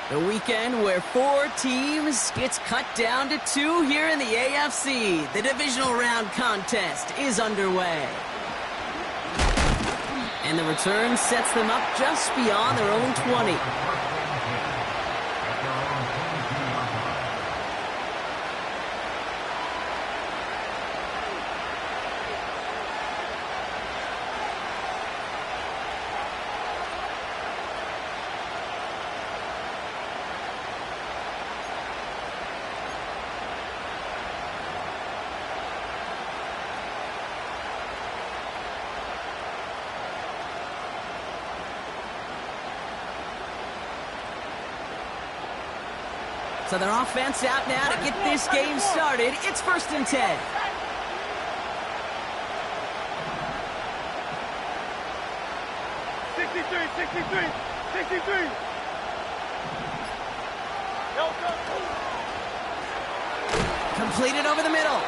The weekend where 4 teams gets cut down to 2 here in the AFC. The divisional round contest is underway. And the return sets them up just beyond their own 20. So their offense out now to get this game started. It's 1st and 10. Completed over the middle.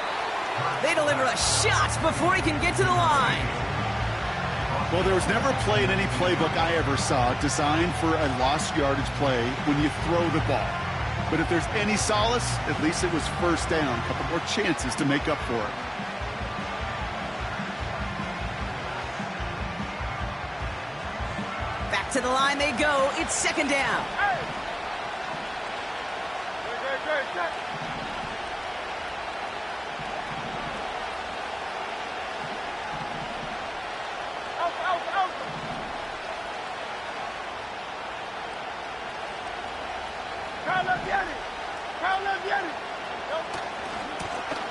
They deliver a shot before he can get to the line. Well, there was never a play in any playbook I ever saw designed for a lost yardage play when you throw the ball. But if there's any solace, at least it was 1st down. A couple more chances to make up for it. Back to the line they go. It's 2nd down.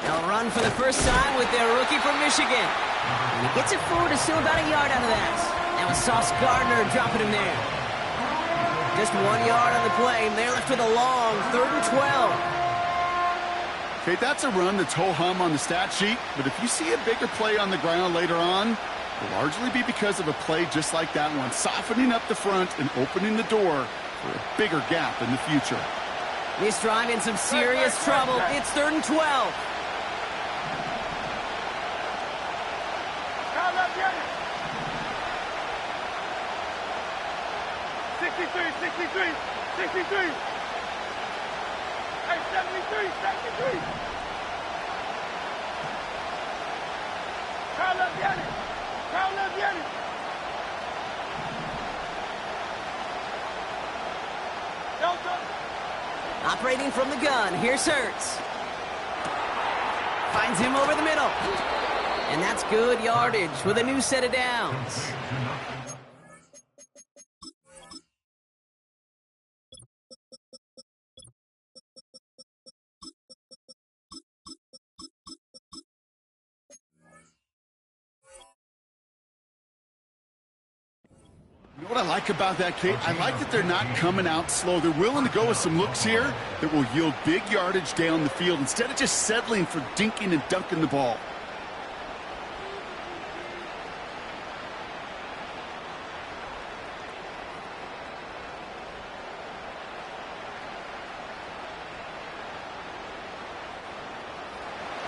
They'll run for the first time with their rookie from Michigan. And he gets it forward to still about a yard out of that. That was Sauce Gardner dropping him there. Just 1 yard on the play, and they're left with a long 3rd and 12. Okay, that's a run that's ho-hum on the stat sheet, but if you see a bigger play on the ground later on, it'll largely be because of a play just like that one, softening up the front and opening the door for a bigger gap in the future. This drive in some serious trouble. It's 3rd and 12. Operating from the gun, here's Hurts. Finds him over the middle. And that's good yardage with a new set of downs. You know what I like about that, Kate? I like that they're not coming out slow. They're willing to go with some looks here that will yield big yardage down the field instead of just settling for dinking and dunking the ball.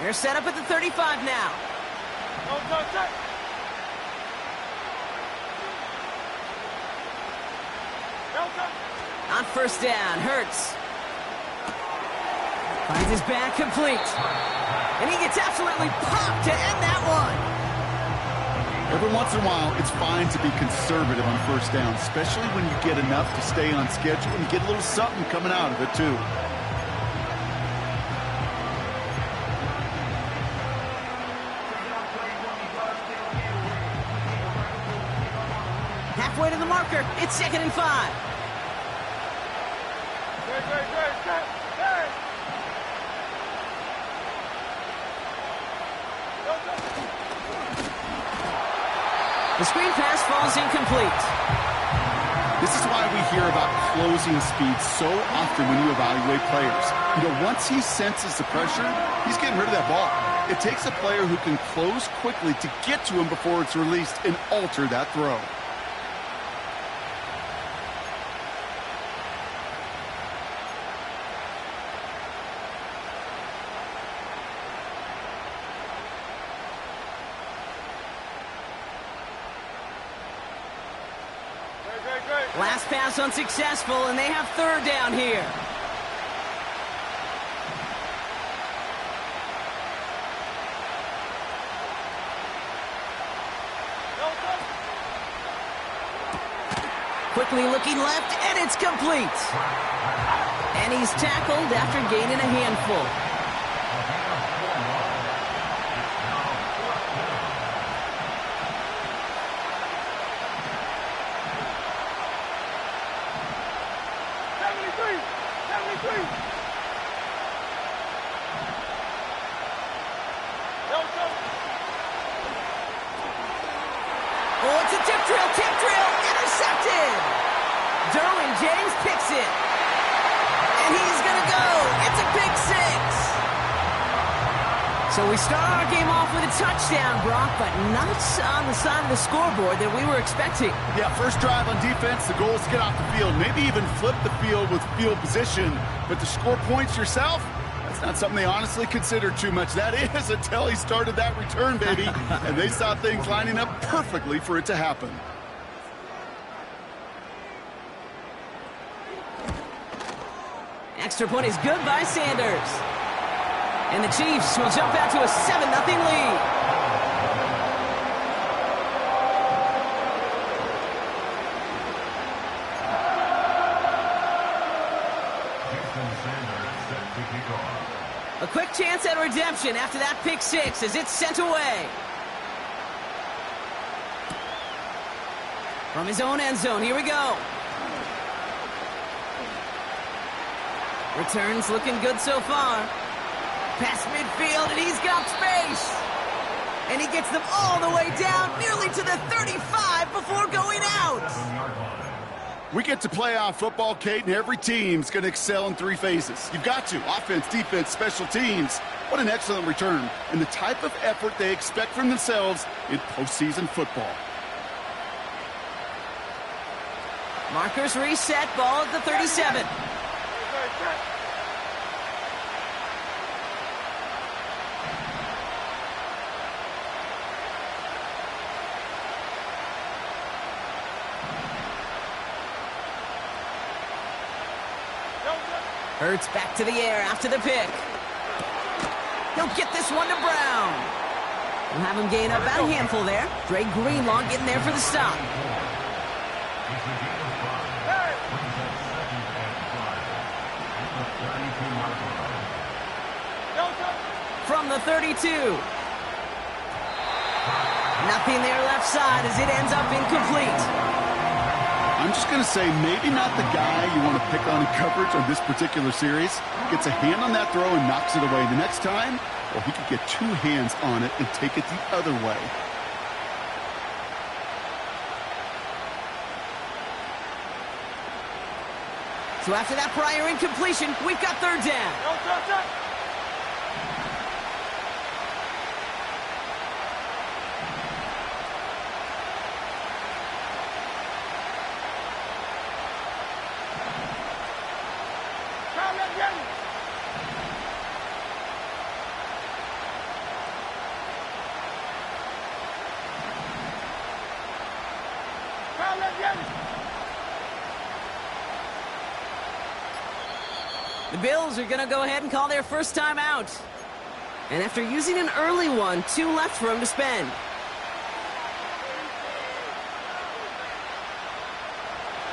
They're set up at the 35 now. On 1st down, Hurts. Finds his back complete. And he gets absolutely popped to end that one. Every once in a while, it's fine to be conservative on 1st down, especially when you get enough to stay on schedule and get a little something coming out of it, too. Halfway to the marker, it's 2nd and 5. The screen pass falls incomplete. This is why we hear about closing speed so often when you evaluate players. You know, once he senses the pressure, he's getting rid of that ball. It takes a player who can close quickly to get to him before it's released and alter that throw. pass unsuccessful, and they have third down here. Quickly looking left, and it's complete. And he's tackled after gaining a handful. Oh, it's a tip drill, intercepted! Derwin James picks it. And he's gonna go. It's a pick six. So we start our game off with a touchdown, Brock, but not on the side of the scoreboard that we were expecting. Yeah, first drive on defense, the goal is to get off the field, maybe even flip the field with field position. But to score points yourself, that's not something they honestly consider too much. That is until he started that return, baby. And they saw things lining up perfectly for it to happen. Extra point is good by Sanders. And the Chiefs will jump out to a 7-0 lead. A quick chance at redemption after that pick six as it's sent away. From his own end zone, here we go. Returns looking good so far. Past midfield, and he's got space. And he gets them all the way down, nearly to the 35 before going out. We get to playoff football, Kate, and every team's going to excel in three phases. You've got to. Offense, defense, special teams. What an excellent return. And the type of effort they expect from themselves in postseason football. Markers reset, ball at the 37. Hurts back to the air after the pick. He'll get this one to Brown. We'll have him gain up about a handful there. Dre Greenlaw getting there for the stop. From the 32. Nothing there left side as it ends up incomplete. I'm just going to say maybe not the guy you want to pick on in coverage on this particular series. Gets a hand on that throw and knocks it away. The next time, well, he could get two hands on it and take it the other way. So after that prior incompletion, we've got third down. The Bills are going to go ahead and call their first time out. And after using an early one, 2 left for him to spend.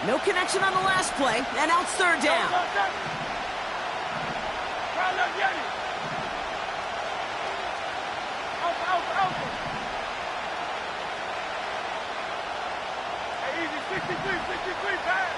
No connection on the last play, and now it's third down. Easy, 63, pass.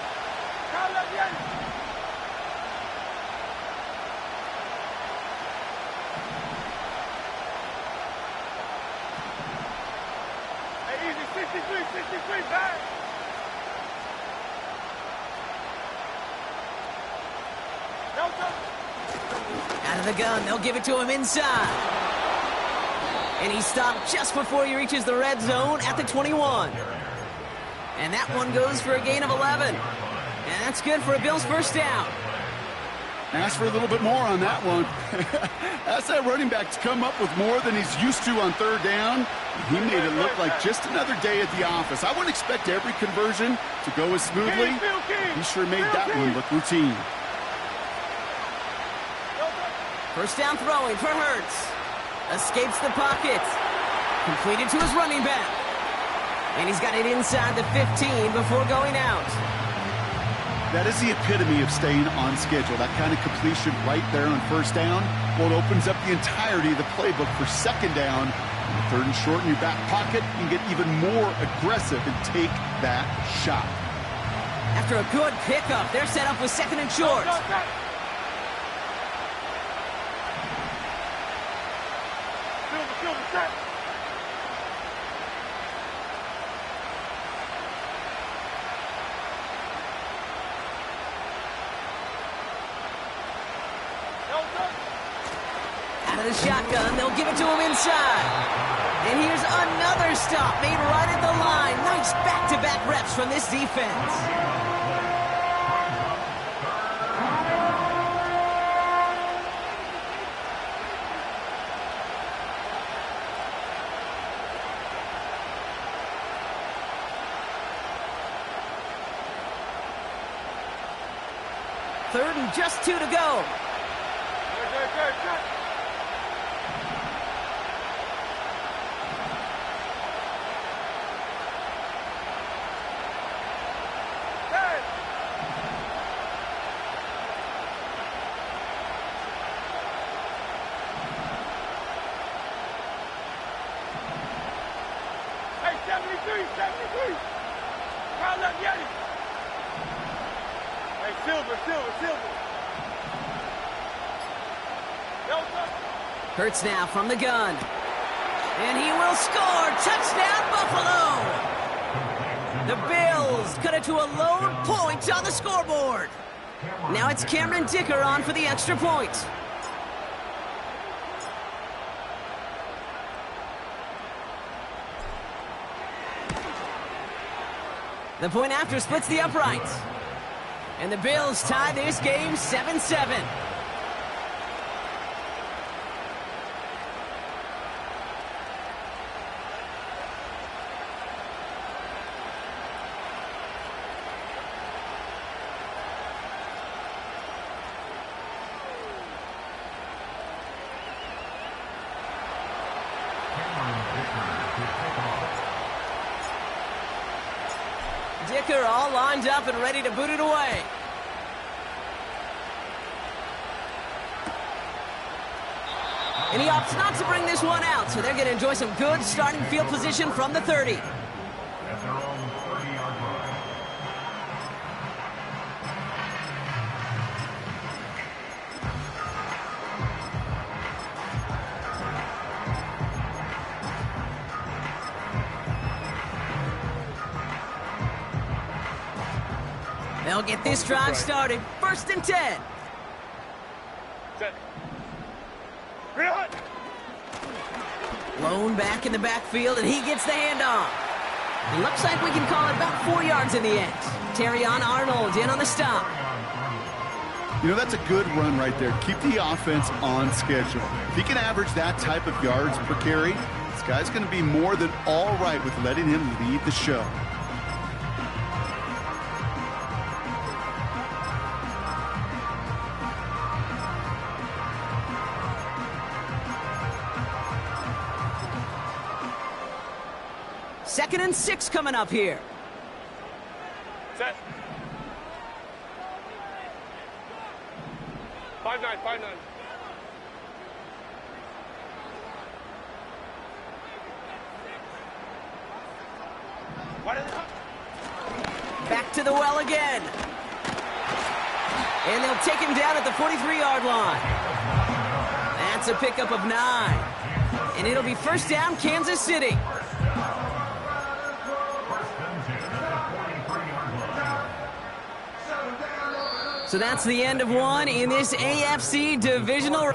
Out of the gun, they'll give it to him inside. And he stopped just before he reaches the red zone at the 21. And that one goes for a gain of 11. And that's good for a Bills first down. Ask for a little bit more on that one. Ask that running back to come up with more than he's used to on third down. He made it look like just another day at the office. I wouldn't expect every conversion to go as smoothly. He sure made that one look routine. First down throwing for Hurts. Escapes the pocket. Completed to his running back. And he's got it inside the 15 before going out. That is the epitome of staying on schedule. That kind of completion right there on first down. Well, it opens up the entirety of the playbook for second down. On third and short in your back pocket, you can get even more aggressive and take that shot. After a good pickup, they're set up with second and short. Out of the shotgun, they'll give it to him inside. And here's another stop made right at the line. Nice back-to-back reps from this defense. Third and just 2 to go. Hey, 73. Round up, Yeti. Hey, Silver. Hurts now from the gun. And he will score. Touchdown, Buffalo! The Bills cut it to a lone point on the scoreboard. Now it's Cameron Dicker on for the extra point. The point after splits the uprights. And the Bills tie this game 7-7. Dicker all lined up and ready to boot it away. And he opts not to bring this one out, so they're going to enjoy some good starting field position from the 30. They'll get this drive started. First and 10. Set. Lone back in the backfield, and he gets the handoff. It looks like we can call it about 4 yards in the end. Terrion Arnold in on the stop. You know, that's a good run right there. Keep the offense on schedule. If he can average that type of yards per carry, this guy's going to be more than all right with letting him lead the show. Second and 6 coming up here. Set. 5-9. Back to the well again. And they'll take him down at the 43-yard line. That's a pickup of 9. And it'll be first down, Kansas City. So that's the end of one in this AFC divisional.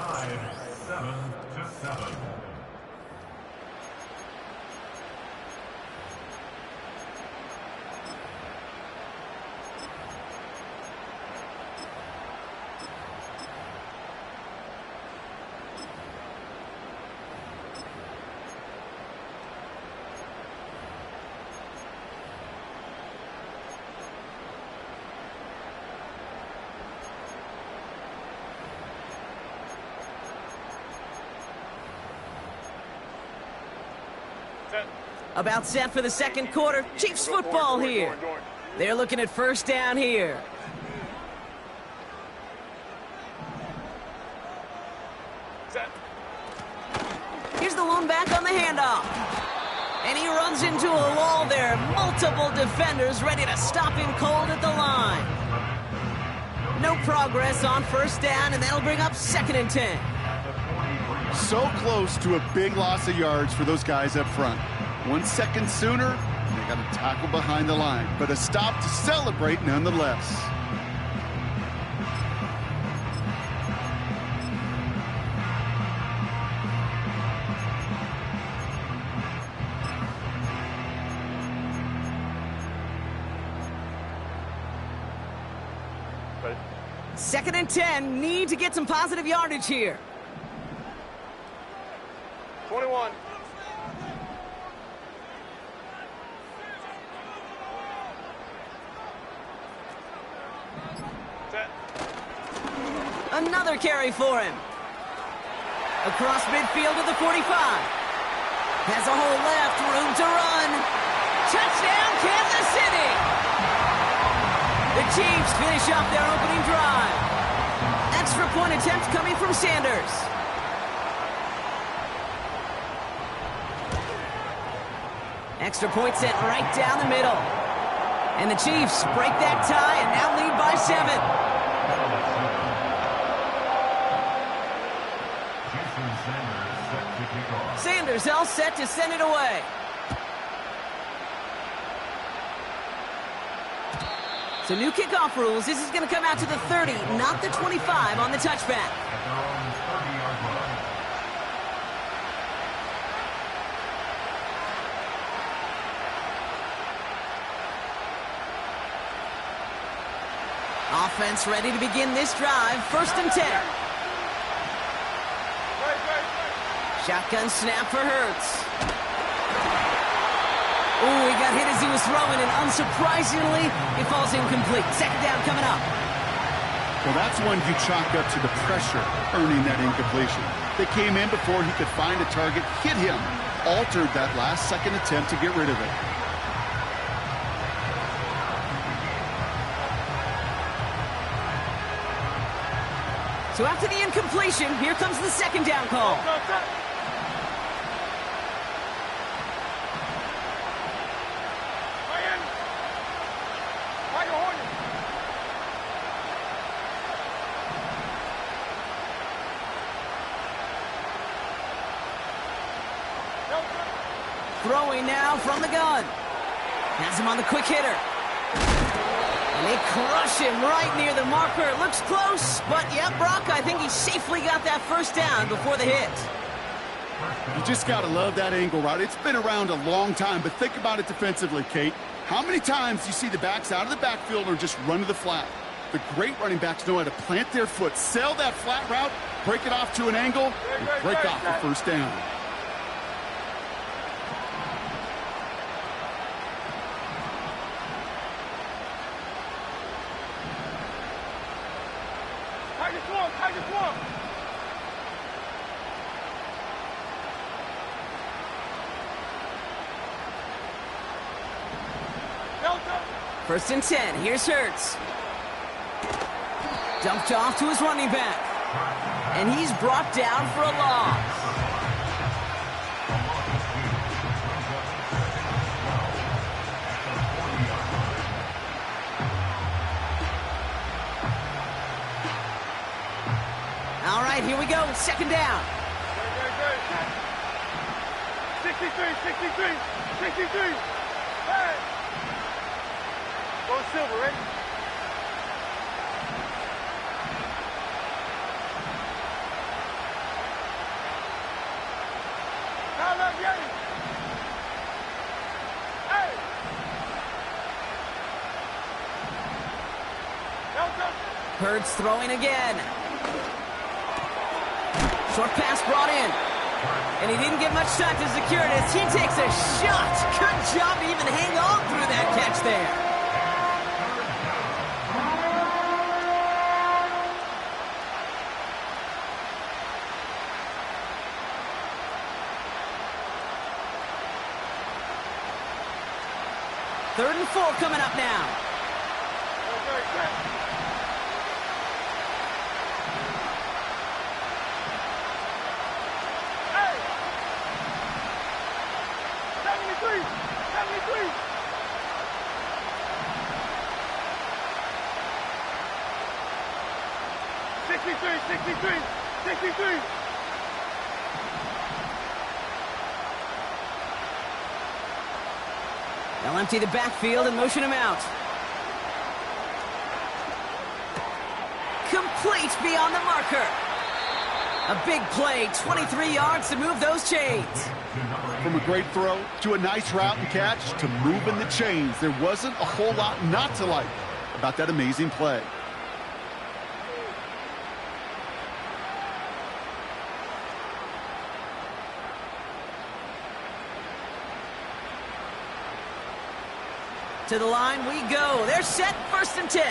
Set. About set for the second quarter. Chiefs football here. They're looking at first down here. Set. Here's the lone back on the handoff. And he runs into a wall there. Multiple defenders ready to stop him cold at the line. No progress on first down, and that'll bring up 2nd and 10. So close to a big loss of yards for those guys up front. 1 second sooner, they got a tackle behind the line, but a stop to celebrate nonetheless. Ready. 2nd and 10, need to get some positive yardage here. 21. Set. Another carry for him. Across midfield to the 45. Has a hole left, room to run. Touchdown, Kansas City! The Chiefs finish off their opening drive. Extra point attempt coming from Sanders. Extra point sent right down the middle. And the Chiefs break that tie and now lead by 7. Sanders all set to send it away. So new kickoff rules. This is going to come out to the 30, not the 25 on the touchback. Offense ready to begin this drive. 1st and 10. Shotgun snap for Hurts. Ooh, he got hit as he was throwing, and unsurprisingly, he falls incomplete. 2nd down coming up. Well, that's one you chalk up to the pressure earning that incompletion. They came in before he could find a target, hit him, altered that last second attempt to get rid of it. So after the incompletion, here comes the 2nd down call. Throwing now from the gun. Has him on the quick hitter. And they crush him right near the marker. It looks close, but yeah, Brock, I think he safely got that 1st down before the hit. You just got to love that angle route. It's been around a long time, but think about it defensively, Kate. How many times do you see the backs out of the backfield or just run to the flat? The great running backs know how to plant their foot, sail that flat route, break it off to an angle, and break off the 1st down. First and 10, here's Hurts. Dumped off to his running back. And he's brought down for a loss. All right, here we go, 2nd down. 63. Hey! Go Silver, ready? Now left, Yeti. Hey! Hurts throwing again. Short pass brought in. And he didn't get much time to secure it as he takes a shot. Good job to even hang on through that catch there. 3rd and 4 coming up now. Okay, set. Hey! 73! 73! They'll empty the backfield and motion him out. Complete beyond the marker. A big play, 23 yards to move those chains. From a great throw to a nice route and catch to moving the chains, there wasn't a whole lot not to like about that amazing play. To the line we go. They're set, 1st and 10.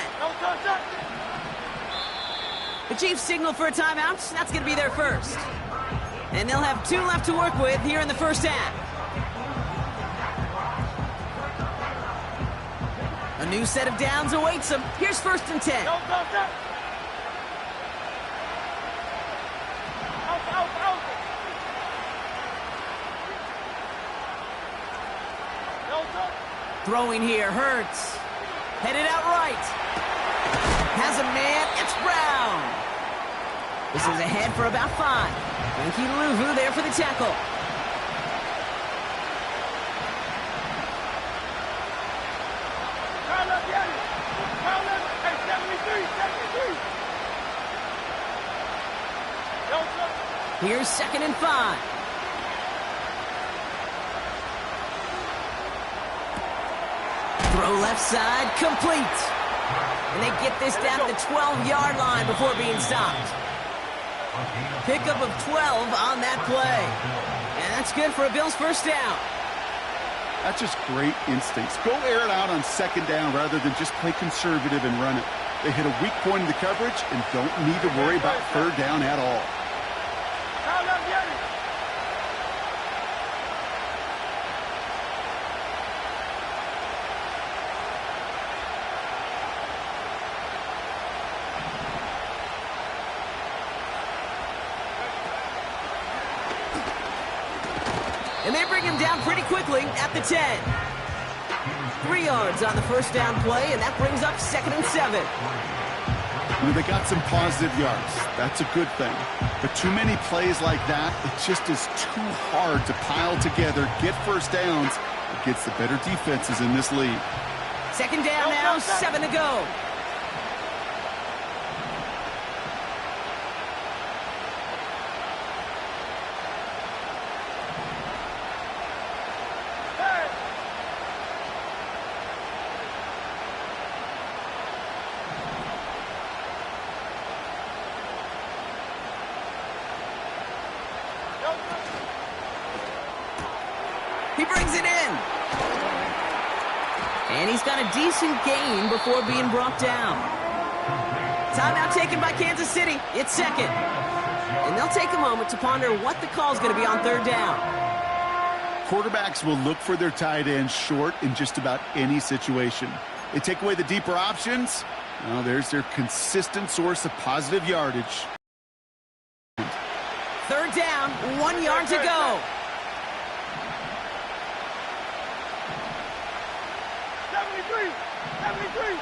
The Chiefs signal for a timeout. That's going to be their first. And they'll have 2 left to work with here in the first half. A new set of downs awaits them. Here's 1st and 10. Throwing here, Hurts. Headed out right. Has a man, it's Brown. This is ahead for about 5. Frankie Louvu there for the tackle. Here's 2nd and 5. Throw left side, complete. And they get this down to the 12-yard line before being stopped. Pickup of 12 on that play. And that's good for a Bills first down. That's just great instincts. Go air it out on 2nd down rather than just play conservative and run it. They hit a weak point in the coverage and don't need to worry about 3rd down at all. And they bring him down pretty quickly at the 10. 3 yards on the first down play, and that brings up 2nd and 7. They got some positive yards. That's a good thing. But too many plays like that, it just is too hard to pile together, get first downs against the better defenses in this league. 2nd down now, 7 to go. He brings it in. And he's got a decent gain before being brought down. Timeout taken by Kansas City. It's 2nd. And they'll take a moment to ponder what the call is going to be on 3rd down. Quarterbacks will look for their tight end short in just about any situation. They take away the deeper options. Well, there's their consistent source of positive yardage. 3rd down, 1 yard to go. 73! 73!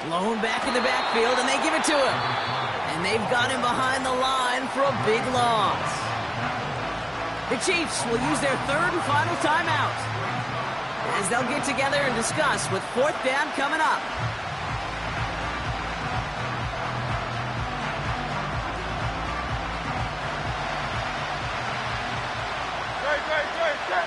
Blown back in the backfield, and they give it to him. And they've got him behind the line for a big loss. The Chiefs will use their 3rd and final timeout, as they'll get together and discuss with 4th down coming up. Set.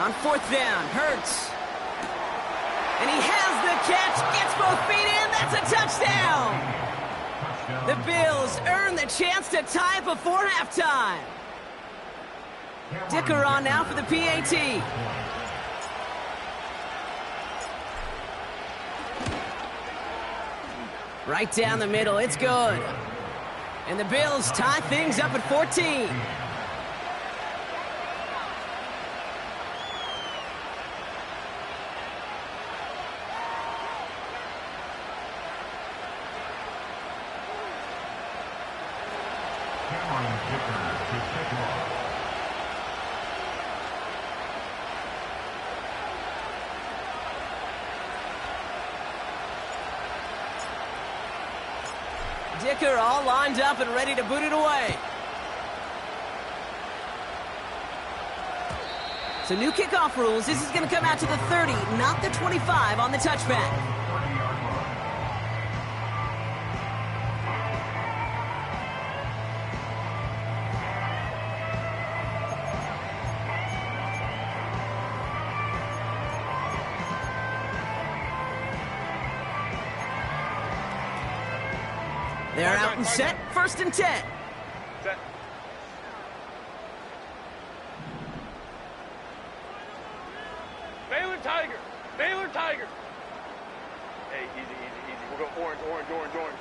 On 4th down, Hurts. And he has the catch, gets both feet in, that's a touchdown! The Bills earn the chance to tie it before halftime. Dicker on now for the PAT. Right down the middle, it's good. And the Bills tie things up at 14. Dicker all lined up and ready to boot it away. So new kickoff rules. This is going to come out to the 30, not the 25 on the touchback. They're out and set. 1st and 10. Set. Baylor Tiger. Baylor Tiger. Hey, easy, easy, easy. We'll go orange, orange, orange, orange.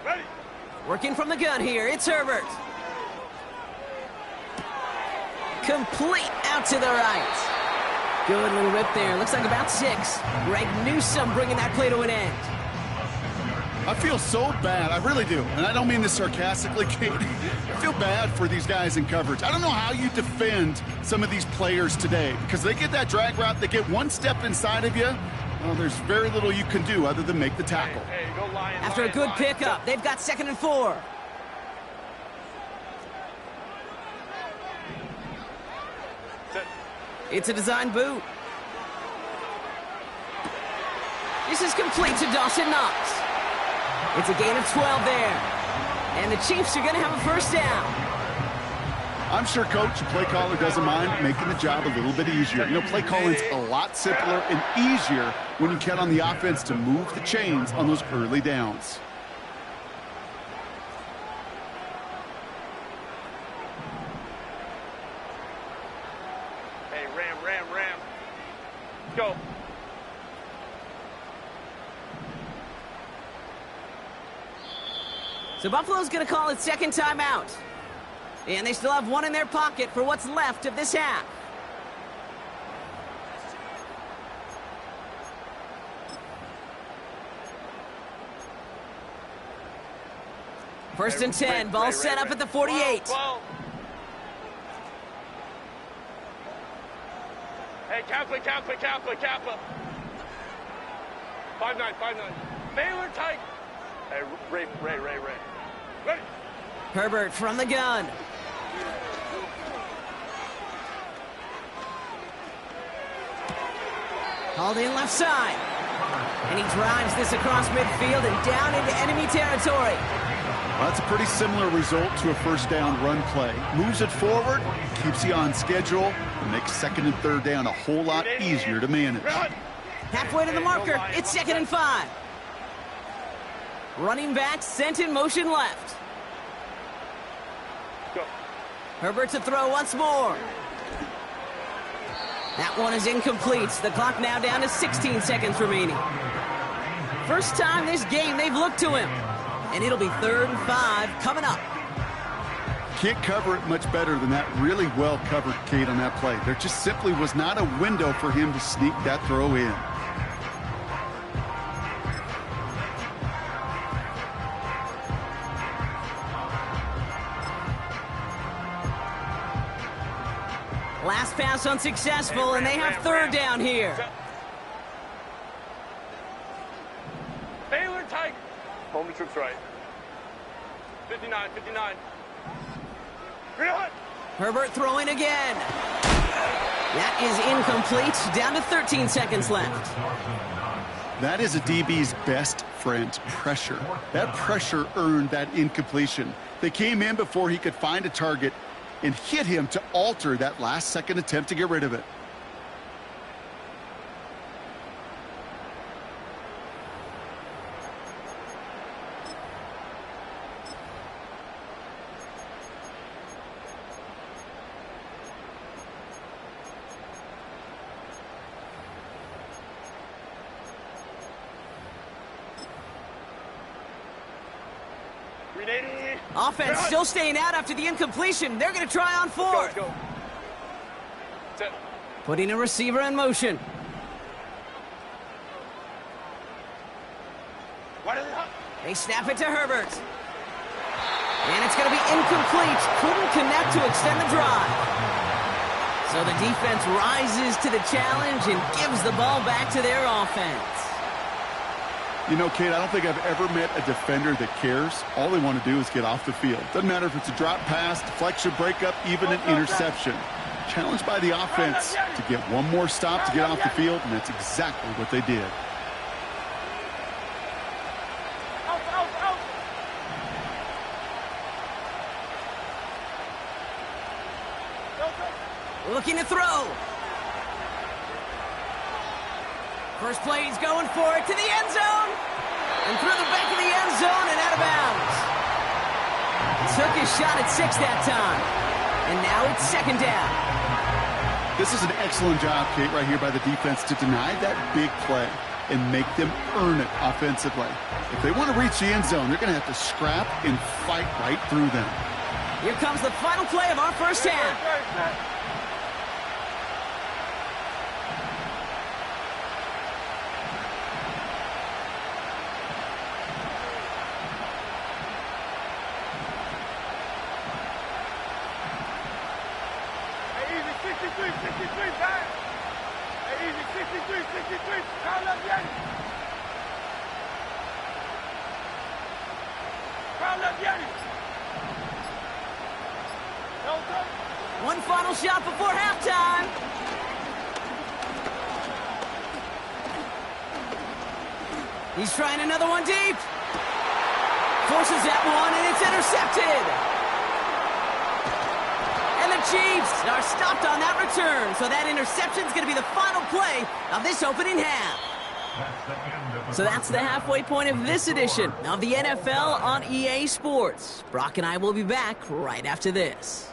Ready. Working from the gun here. It's Herbert. Complete out to the right. Good little rip there. Looks like about 6. Greg Newsome bringing that play to an end. I feel so bad. I really do. And I don't mean this sarcastically, Kate. I feel bad for these guys in coverage. I don't know how you defend some of these players today because they get that drag route, they get one step inside of you. Well, there's very little you can do other than make the tackle. Hey, go Lion, After a good Lion. pickup, they've got 2nd and 4. Set. It's a design boot. This is complete to Dawson Knox. It's a gain of 12 there. And the Chiefs are going to have a 1st down. I'm sure Coach, the play caller, doesn't mind making the job a little bit easier. You know, play calling's a lot simpler and easier when you count on the offense to move the chains on those early downs. Hey, ram. Go. So Buffalo's going to call its 2nd timeout. And they still have 1 in their pocket for what's left of this half. First and 10, ball set up at the 48. 12. Hey, Kappa. 5-9. Baylor tight. Hey, Ray. Ready. Herbert from the gun. Hauled in left side. And he drives this across midfield and down into enemy territory. Well, that's a pretty similar result to a 1st down run play. Moves it forward, keeps you on schedule, and makes 2nd and 3rd down a whole lot easier to manage. Halfway to the marker, it's 2nd and 5. Running back sent in motion left. Go. Herbert to throw once more. That one is incomplete. The clock now down to 16 seconds remaining. First time this game they've looked to him. And it'll be 3rd and 5 coming up. Can't cover it much better than that. Really well covered, Kate, on that play. There just simply was not a window for him to sneak that throw in. Last pass unsuccessful, and they have 3rd down here. Baylor tight. Home to troops right. 59. Herbert throwing again. That is incomplete. Down to 13 seconds left. That is a DB's best friend, pressure. That pressure earned that incompletion. They came in before he could find a target and hit him to alter that last-second attempt to get rid of it. Offense still staying out after the incompletion. They're going to try on fourth. Go. Set. Putting a receiver in motion. They snap it to Herbert. And it's going to be incomplete. Couldn't connect to extend the drive. So the defense rises to the challenge and gives the ball back to their offense. You know, Kate, I don't think I've ever met a defender that cares. All they want to do is get off the field. Doesn't matter if it's a drop pass, deflection, breakup, even an interception. Challenged by the offense to get one more stop to get off the field, and that's exactly what they did. Looking to throw. First play, he's going for it to the end zone. And through the back of the end zone and out of bounds. Took his shot at 6 that time. And now it's second down. This is an excellent job, Kate, right here by the defense to deny that big play and make them earn it offensively. If they want to reach the end zone, they're going to have to scrap and fight right through them. Here comes the final play of our first half. One final shot before halftime. He's trying another one deep. Forces that one, and it's intercepted. And the Chiefs are stopped on that return. So that interception is going to be the final play of this opening half. So that's the halfway point of this edition of the NFL on EA Sports. Brock and I will be back right after this.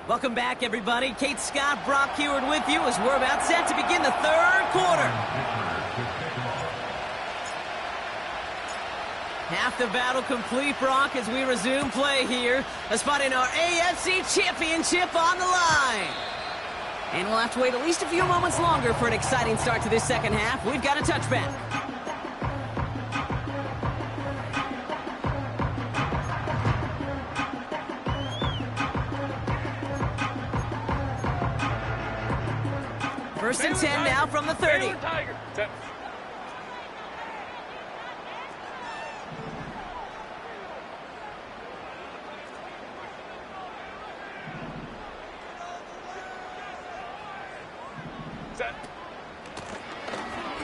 Welcome back, everybody. Kate Scott, Brock Heward with you as we're about set to begin the third quarter. Half the battle complete, Brock, as we resume play here. A spot in our AFC Championship on the line. And we'll have to wait at least a few moments longer for an exciting start to this second half. We've got a touchback. First and 10 now from the 30.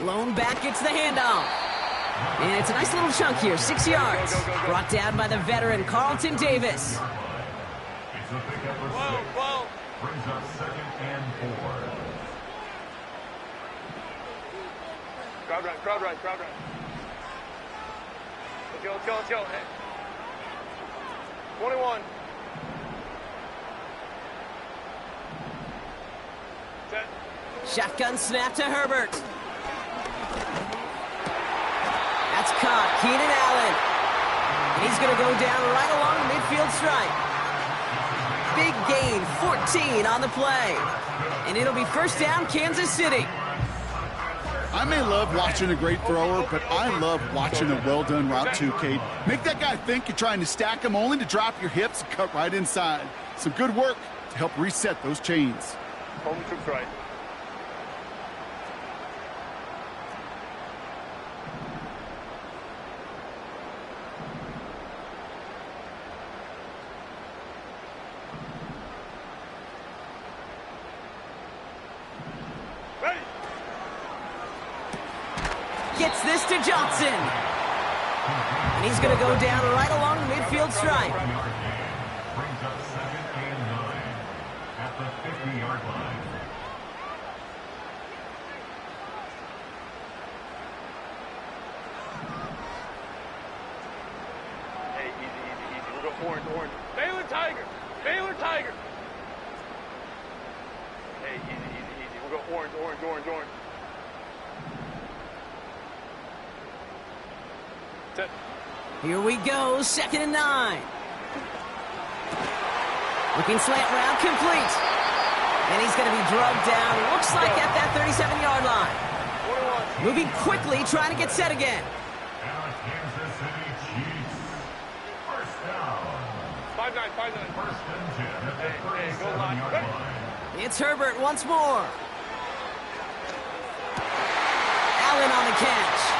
Lone back gets the handoff. And it's a nice little chunk here, 6 yards. Brought down by the veteran Carlton Davis. Whoa. Brings up 2nd and 4. Crowd run. Let's go. Hey. 21. Set. Shotgun snap to Herbert. That's caught. Keenan Allen. And he's going to go down right along the midfield stripe. Big gain, 14 on the play. And it'll be first down, Kansas City. I may love watching a great thrower, but I love watching a well-done route too, Kate. Make that guy think you're trying to stack him only to drop your hips and cut right inside. Some good work to help reset those chains. Home troops right. gets this to Johnson. And he's going to go down right along the midfield stripe. Brings up 2nd and 9 at the 50-yard line. Hey, easy. We're going orange. Baylor Tiger. Hey, easy. We're going orange. Set. Here we go, 2nd and 9. Looking slant route, complete. And he's going to be drugged down, looks like at that 37-yard line. 21. Moving quickly, trying to get set again. And the Kansas City Chiefs. First down. 5-9. First and 10 at the Hey, go line. 37-yard line. It's Herbert once more. Allen on the catch.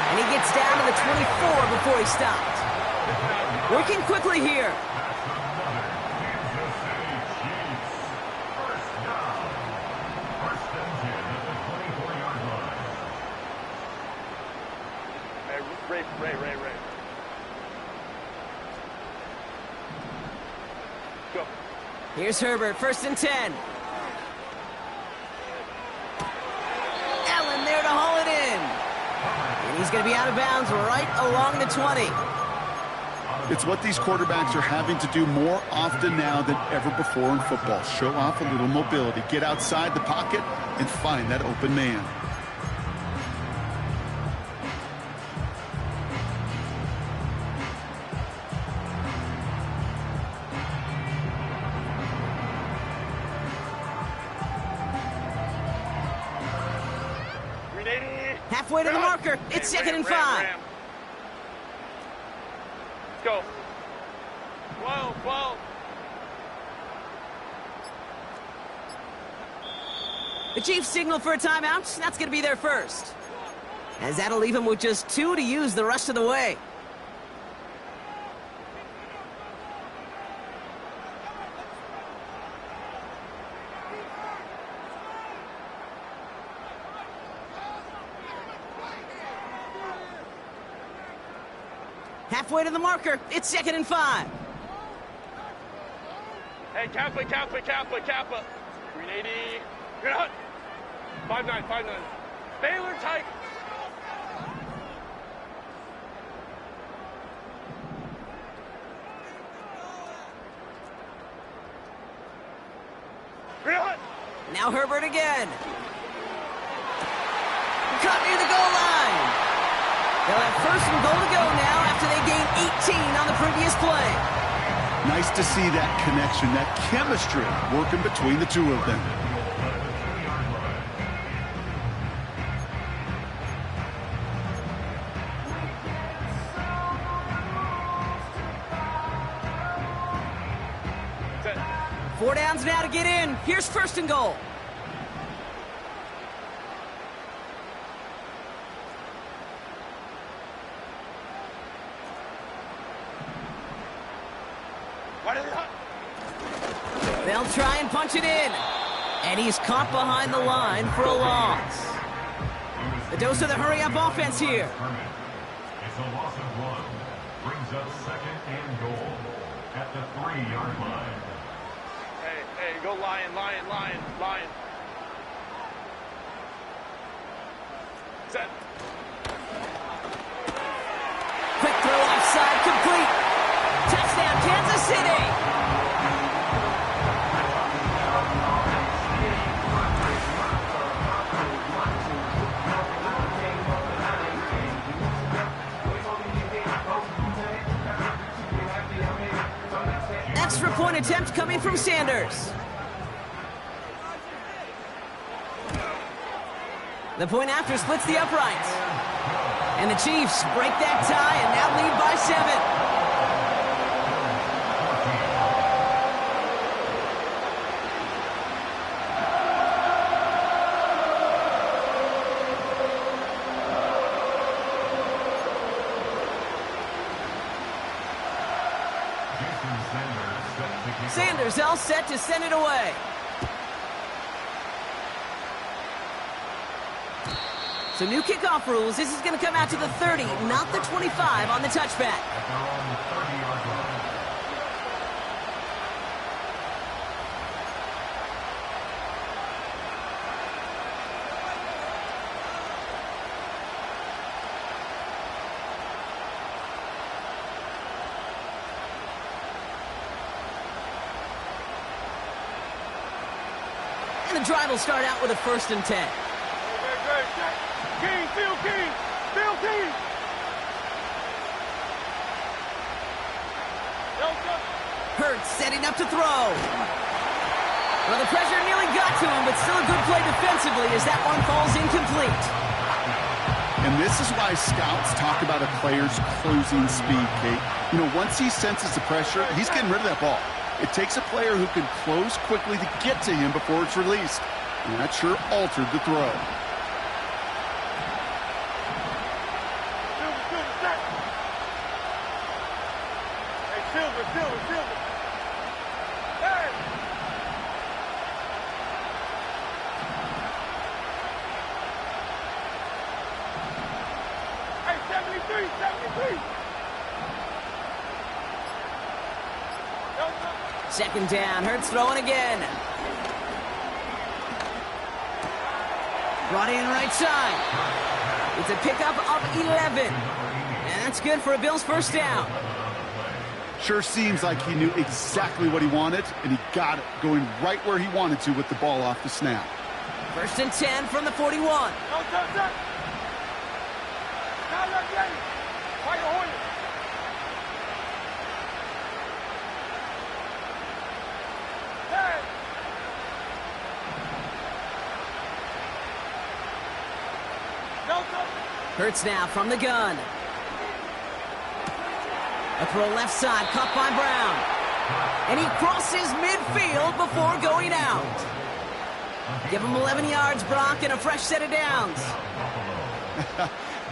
And he gets down to the 24 before he stopped. Working quickly here. Ray. Go. Here's Herbert, 1st and 10. Allen there to haul it in. And he's going to be out of bounds right along the 20. It's what these quarterbacks are having to do more often now than ever before in football. Show off a little mobility. Get outside the pocket and find that open man. Halfway to the marker. It's 2nd and 5. Ram. Let's go. 12. The Chiefs signal for a timeout. That's going to be their first. As that'll leave him with just 2 to use the rest of the way. Halfway to the marker. It's 2nd and 5. Hey, Kappa. 380. Good hunt. 5-9. Baylor Tiger. Good hunt. Now Herbert again. Cut near the goal line. They'll have 1st and goal to go now after they gained 18 on the previous play. Nice to see that connection, that chemistry working between the two of them. Set. 4 downs now to get in. Here's 1st and goal. They'll try and punch it in. And he's caught behind the line for a loss. The dose of the hurry-up offense here. It's a loss of 1. Brings up 2nd and goal at the 3-yard line. Hey, go Lion. Set. Quick throw offside, complete. Touchdown, Kansas City. Extra point attempt coming from Sanders. The point after splits the uprights. And the Chiefs break that tie and now lead by 7. Sanders all set to send it away. So new kickoff rules. This is going to come out to the 30, not the 25 on the touchback. At their own 30-yard line. And the drive will start out with a 1st and 10. King, field King, field King. Hurts setting up to throw. Well, the pressure nearly got to him, but still a good play defensively as that one falls incomplete. And this is why scouts talk about a player's closing speed, Kate. You know, once he senses the pressure, he's getting rid of that ball. It takes a player who can close quickly to get to him before it's released. And that sure altered the throw. Silver. Hey! Hey, 73. 2nd down. Hurts throwing again. Brought in right side. It's a pickup of 11. And that's good for a Bills 1st down. Sure seems like he knew exactly what he wanted, and he got it, going right where he wanted to with the ball off the snap. 1st and 10 from the 41. No, touch. Now look, Yanni. Fight the Hornet. Hey! No, touch. Hurts now from the gun. A throw left side, caught by Brown. And he crosses midfield before going out. Give him 11 yards, Brock, and a fresh set of downs.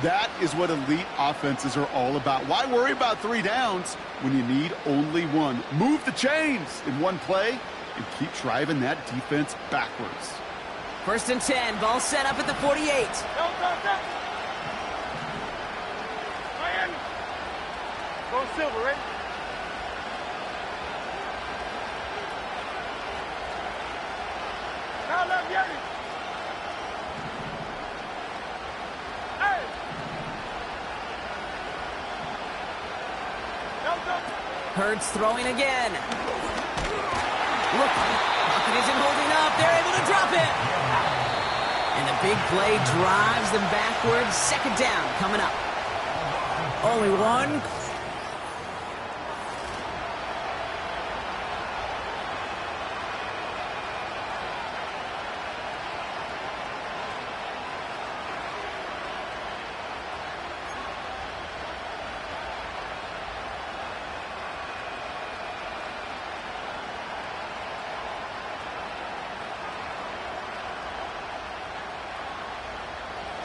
That is what elite offenses are all about. Why worry about 3 downs when you need only 1? Move the chains in one play and keep driving that defense backwards. 1st and 10, ball set up at the 48. No, touch. Miami. Go silver, right? Now left, Yanni. Hey! No, touch. Hurts throwing again. Look, Pocket isn't holding up. They're able to drop it. And the big play drives them backwards. 2nd down coming up. Only one.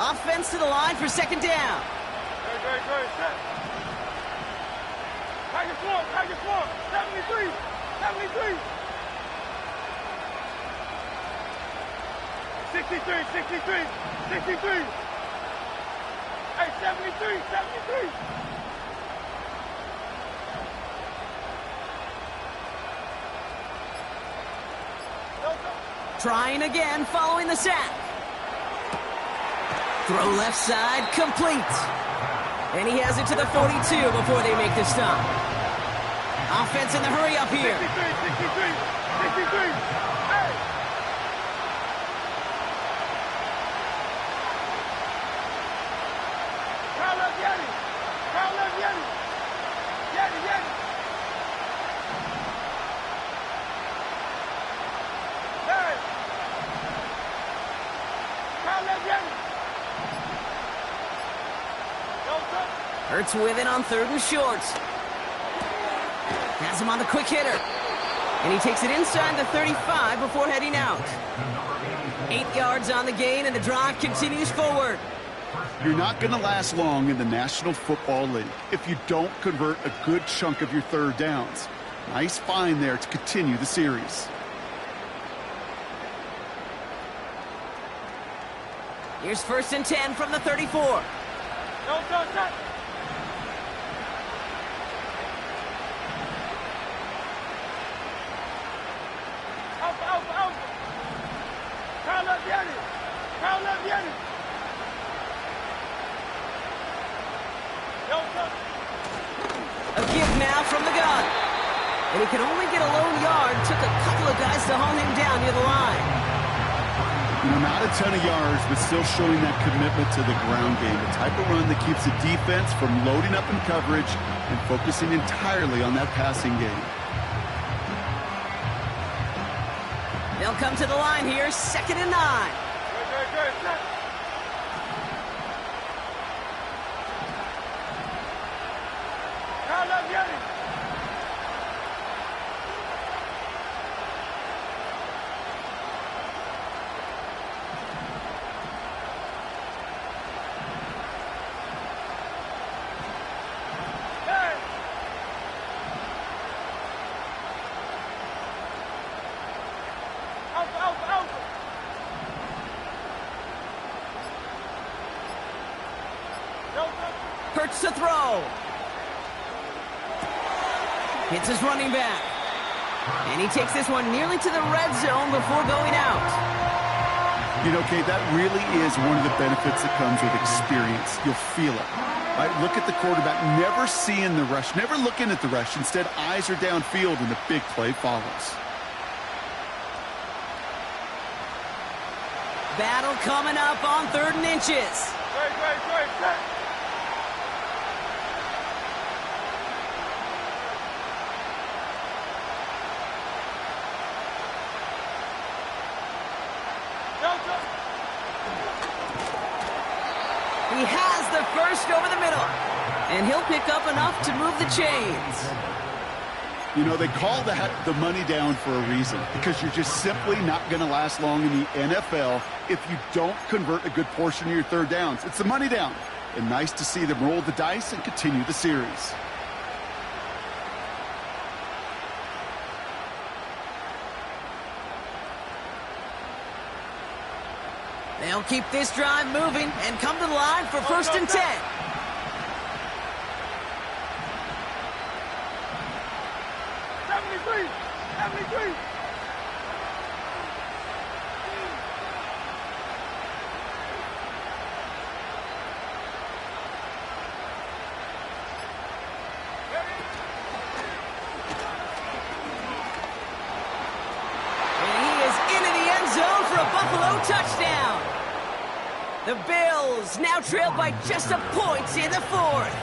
Offense to the line for 2nd down. Very set. Tiger Swarm. 73. 63. Hey, 73. Trying again following the sack. Throw left side, complete. And he has it to the 42 before they make the stop. Offense in the hurry up here. 63. Hey! Crowd left Yanni. Yanni. Hey! Crowd left Yanni. Hurts with it on 3rd and short. Has him on the quick hitter. And he takes it inside the 35 before heading out. 8 yards on the gain, and the drive continues forward. You're not going to last long in the National Football League if you don't convert a good chunk of your 3rd downs. Nice find there to continue the series. Here's 1st and 10 from the 34. No, touch. Alpha. Crown left Yanni. No, touch. A give now from the gun. And he could only get a lone yard. Took a couple of guys to hold him down near the line. You know, not a ton of yards, but still showing that commitment to the ground game. The type of run that keeps the defense from loading up in coverage and focusing entirely on that passing game. They'll come to the line here, 2nd and 9. Good. Crown left Yanni. Alpha. No, Hurts to throw. Hits his running back. And he takes this one nearly to the red zone before going out. You know, Kate, that really is one of the benefits that comes with experience. You'll feel it. Right? Look at the quarterback, never seeing the rush, never looking at the rush. Instead, eyes are downfield, and the big play follows. Battle coming up on 3rd and inches. Great. He has the first over the middle. And he'll pick up enough to move the chains. You know, they call that the money down for a reason, because you're just simply not going to last long in the NFL if you don't convert a good portion of your 3rd downs. It's the money down. And nice to see them roll the dice and continue the series. They'll keep this drive moving and come to the line for 1st and 10. Touchdown! The Bills now trail by just a point in the 4th.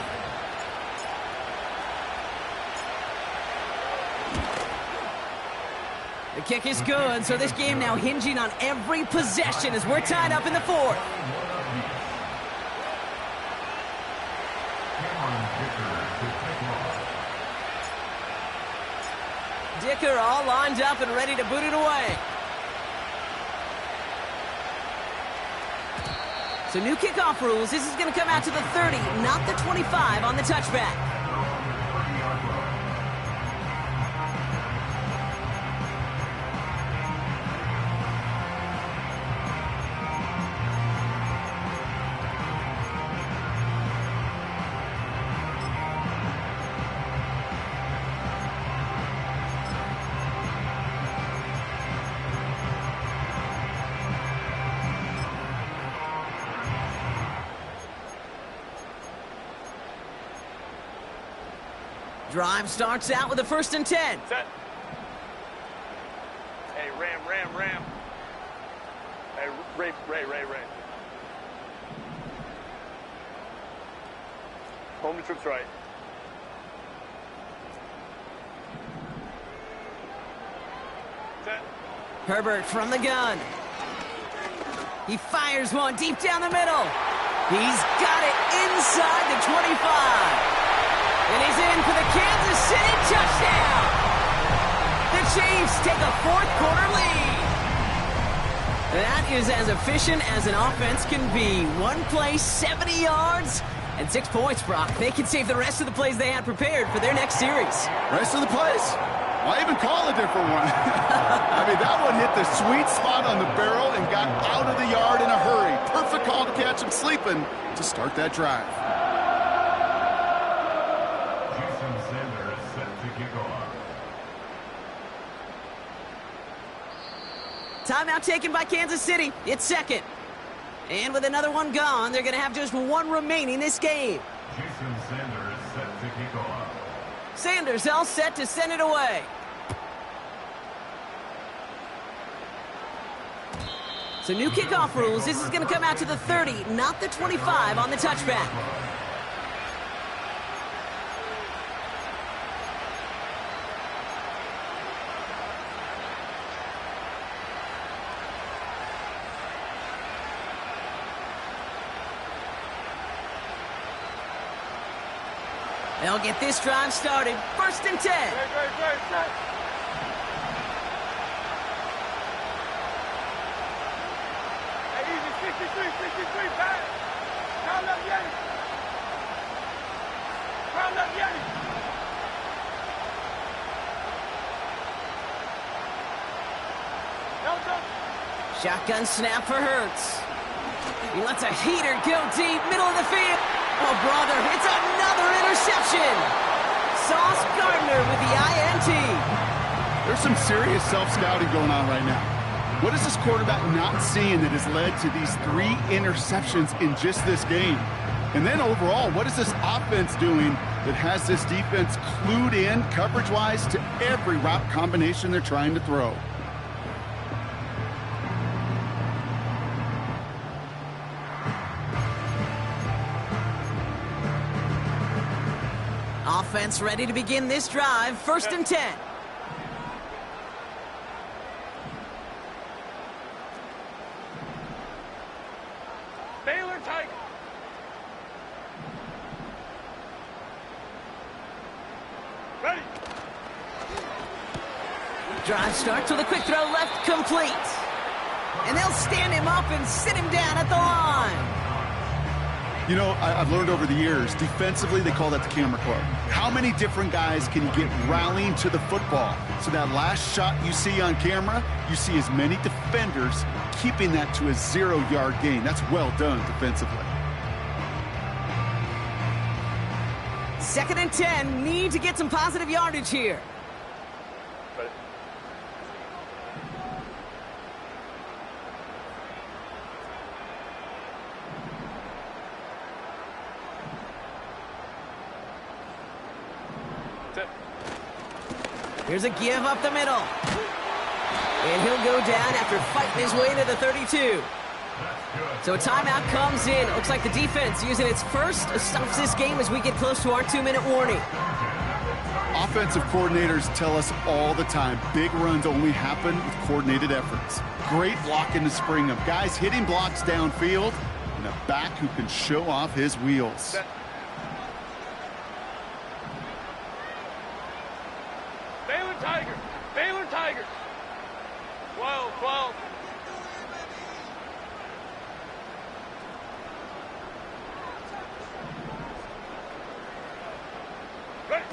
The kick is good, so this game now hinging on every possession as we're tied up in the 4th. Dicker all lined up and ready to boot it away. So new kickoff rules. This is going to come out to the 30, not the 25 on the touchback. Drive starts out with a 1st and 10. Set. Hey, Ram. Hey, Ray. Home to trips right. Set. Herbert from the gun. He fires one deep down the middle. He's got it inside the 25. And he's in for the Kansas City touchdown. The Chiefs take a 4th quarter lead. That is as efficient as an offense can be. One play, 70 yards, and 6 points, Brock. They can save the rest of the plays they had prepared for their next series. Rest of the plays? Why even call a different one? I mean, that one hit the sweet spot on the barrel and got out of the yard in a hurry. Perfect call to catch him sleeping to start that drive. Timeout taken by Kansas City. It's second. And with another one gone, they're going to have just one remaining this game. Jason Sanders set to kick off. Sanders all set to send it away. So new kickoff rules. This is going to come out to the 30, not the 25 on the touchback. They'll get this drive started. First and 10. Great. Hey, easy, 63, back. Round up, Yeti. Shotgun snap for Hurts. He lets a heater go deep, middle of the field. Oh, brother, it's another interception. Sauce Gardner with the INT. There's some serious self-scouting going on right now. What is this quarterback not seeing that has led to these 3 interceptions in just this game? And then overall, what is this offense doing that has this defense clued in coverage-wise to every route combination they're trying to throw? Offense ready to begin this drive. First and 10. Baylor Tiger. Ready. Drive starts with a quick throw left, complete. And they'll stand him up and sit him down at the line. You know, I've learned over the years, defensively, they call that the camera club. How many different guys can you get rallying to the football? So that last shot you see on camera, you see as many defenders keeping that to a 0-yard gain. That's well done defensively. Second and 10, need to get some positive yardage here. Ready. Here's a give up the middle. And he'll go down after fighting his way to the 32. So a timeout comes in. It looks like the defense using its first stops this game as we get close to our 2-minute warning. Offensive coordinators tell us all the time, big runs only happen with coordinated efforts. Great blocking to spring them. Guys hitting blocks downfield, and a back who can show off his wheels. Baylor Tiger. 12. Ready.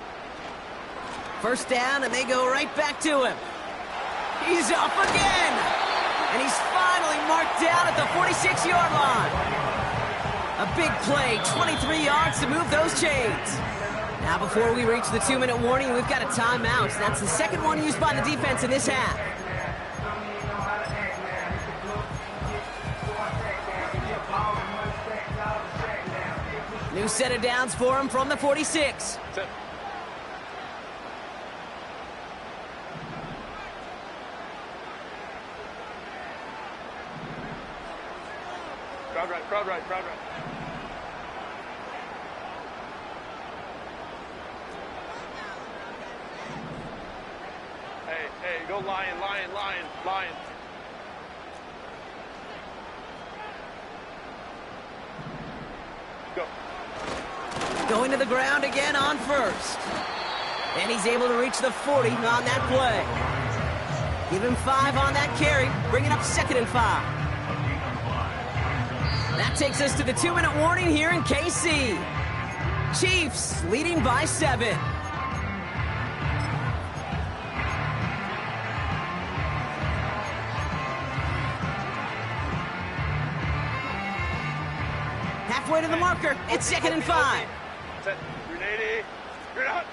First down, and they go right back to him. He's up again. And he's finally marked down at the 46-yard line. A big play, 23 yards to move those chains. Now, before we reach the 2-minute warning, we've got a timeout. That's the second one used by the defense in this half. New set of downs for him from the 46. Set. Crowd right. Hey, go lion. Go. Going to the ground again on first. And he's able to reach the 40 on that play. Give him 5 on that carry, bringing up 2nd and 5. That takes us to the 2-minute warning here in KC. Chiefs leading by 7. halfway to the marker. It's 2nd and 5. Set. 380. You're out.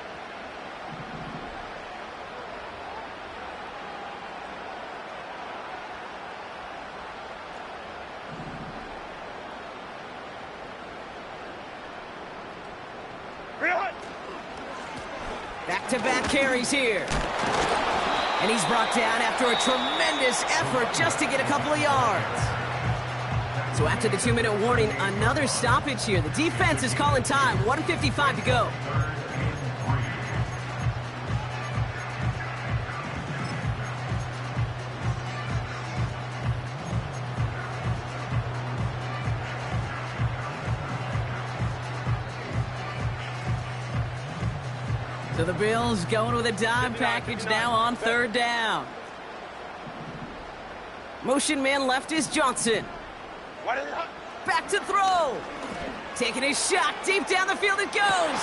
Back-to-back carries here. And he's brought down after a tremendous effort just to get a couple of yards. So after the 2-minute warning, another stoppage here. The defense is calling time. 1:55 to go. So the Bills going with a dime package now on 3rd down. Motion man left is Johnson. Back to throw. Taking his shot deep down the field it goes.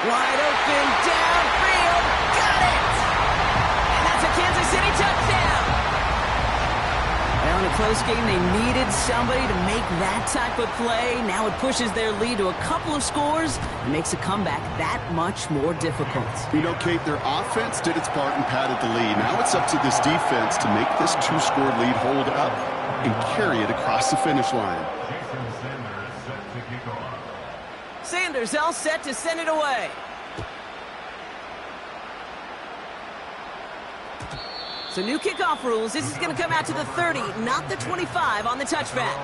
Wide open downfield. Got it! And that's a Kansas City touchdown. Well, in a close game, they needed somebody to make that type of play. Now it pushes their lead to a couple of scores and makes a comeback that much more difficult. You know, Kate, their offense did its part and padded the lead. Now it's up to this defense to make this 2-score lead hold up and carry it across the finish line. Sanders all set to send it away. So new kickoff rules. This is going to come out to the 30, not the 25 on the touchback.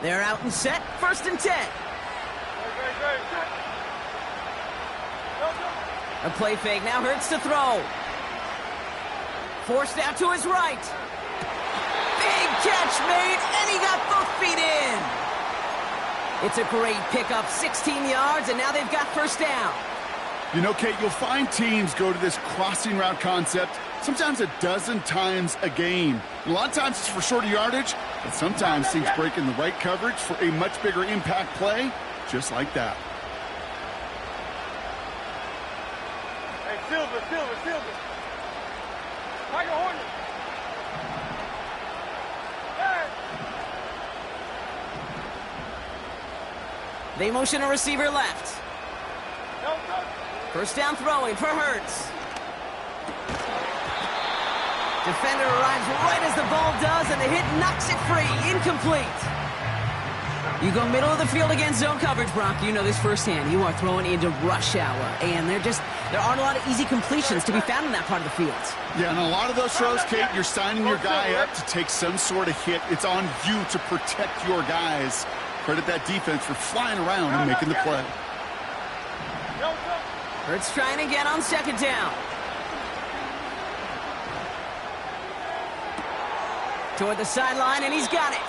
They're out and set. 1st and 10. A play fake. Now Hurts to throw. Forced out to his right. Big catch made, and he got both feet in. It's a great pickup. 16 yards, and now they've got 1st down. You know, Kate, you'll find teams go to this crossing route concept sometimes a dozen times a game. A lot of times it's for shorter yardage, but sometimes teams break in the right coverage for a much bigger impact play, just like that. Hey, Silver. Tiger Hornet. Hey. They motion a receiver left. 1st down throwing for Hurts. Defender arrives right as the ball does, and the hit knocks it free. Incomplete. You go middle of the field against zone coverage, Brock. You know this firsthand. You are throwing into rush hour, and there aren't a lot of easy completions to be found in that part of the field. Yeah, and a lot of those throws, Kate, you're signing your guy up to take some sort of hit. It's on you to protect your guys. Credit that defense for flying around and making the play. Hurts trying again on 2nd down. Toward the sideline, and he's got it.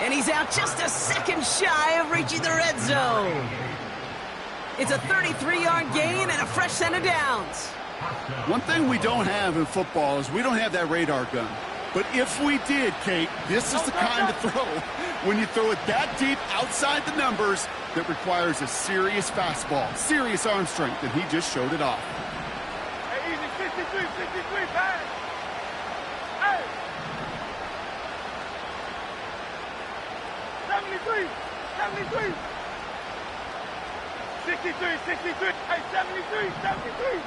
And he's out just a second shy of reaching the red zone. It's a 33-yard gain and a fresh set of downs. One thing we don't have in football is we don't have that radar gun. But if we did, Kate, this is the kind of throw when you throw it that deep outside the numbers that requires a serious fastball, serious arm strength, and he just showed it off. Hey, easy, 63, pass. Hey. 73. 63. Hey, 73.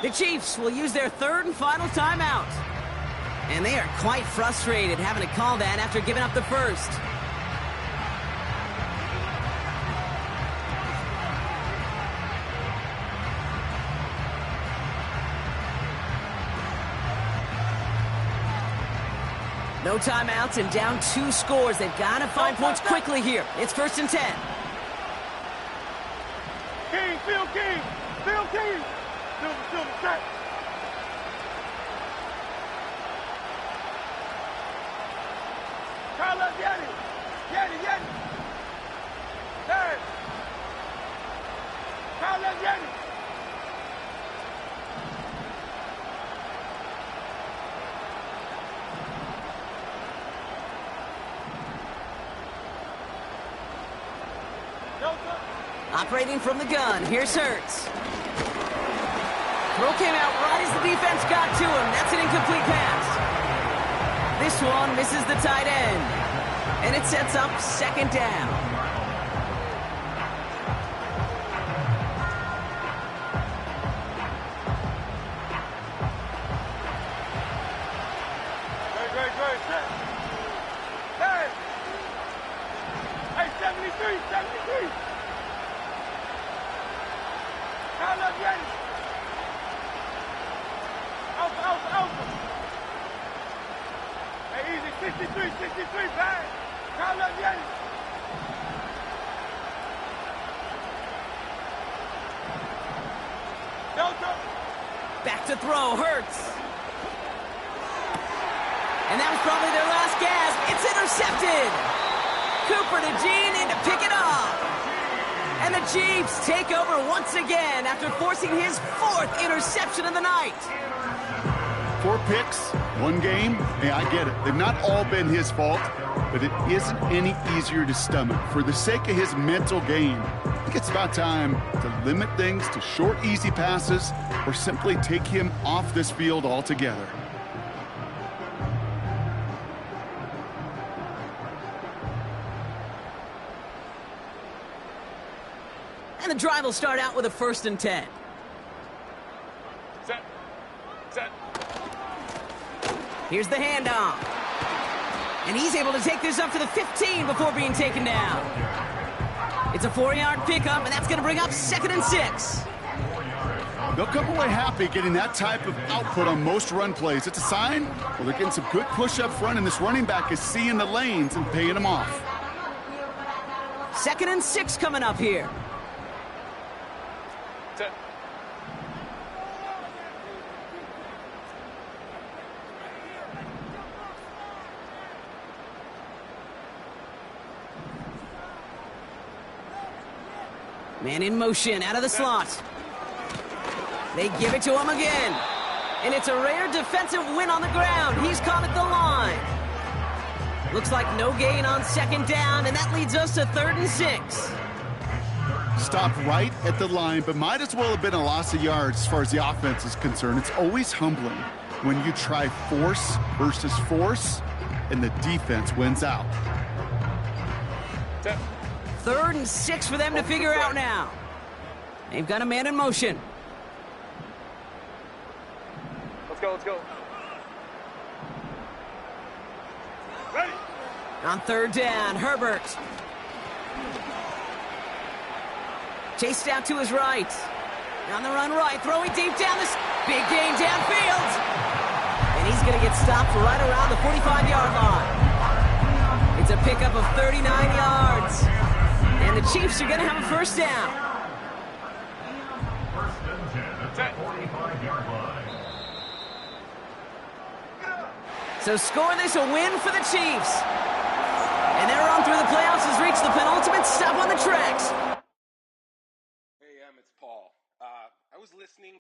The Chiefs will use their 3rd and final timeout. And they are quite frustrated having to call that after giving up the 1st. No timeouts and down 2 scores. They've got to find points quickly here. It's 1st and 10. Phil King. Silver, set. Tyler's ready. Operating from the gun, here's Hurts. Throw came out right as the defense got to him. That's an incomplete pass. This one misses the tight end. And it sets up second down. Great. Hey, 73. Tyler's ready. Alpha. Hey, easy, 63, bang. Tyler's ready. Delta. Back to throw, Hurts. And that was probably their last gasp. It's intercepted. Cooper to Gene in to pick it up. And the Chiefs take over once again after forcing his 4th interception of the night. 4 picks, 1 game. Hey, I get it. They've not all been his fault, but it isn't any easier to stomach. For the sake of his mental game, I think it's about time to limit things to short, easy passes or simply take him off this field altogether. And the drive will start out with a 1st and 10. Set. Here's the handoff. And he's able to take this up to the 15 before being taken down. It's a 4-yard pickup, and that's going to bring up 2nd and 6. They'll come away happy getting that type of output on most run plays. It's a sign, well, they're getting some good push up front, and this running back is seeing the lanes and paying them off. 2nd and 6 coming up here. Set. Man in motion, out of the slot. They give it to him again. And it's a rare defensive win on the ground. He's caught at the line. Looks like no gain on 2nd down, and that leads us to 3rd and 6. Stopped right at the line, but might as well have been a loss of yards as far as the offense is concerned. It's always humbling when you try force versus force, and the defense wins out. Set. 3rd and 6 for them to figure out now. They've got a man in motion. Let's go. Ready. On 3rd down, Herbert. Chased out to his right. On the run right, throwing deep down this big gain downfield. And he's going to get stopped right around the 45-yard line. It's a pickup of 39 yards. And the Chiefs are going to have a 1st down. 1st and 10 at the 45-yard line. So score this a win for the Chiefs. And their run through the playoffs has reached the penultimate stop on the tracks.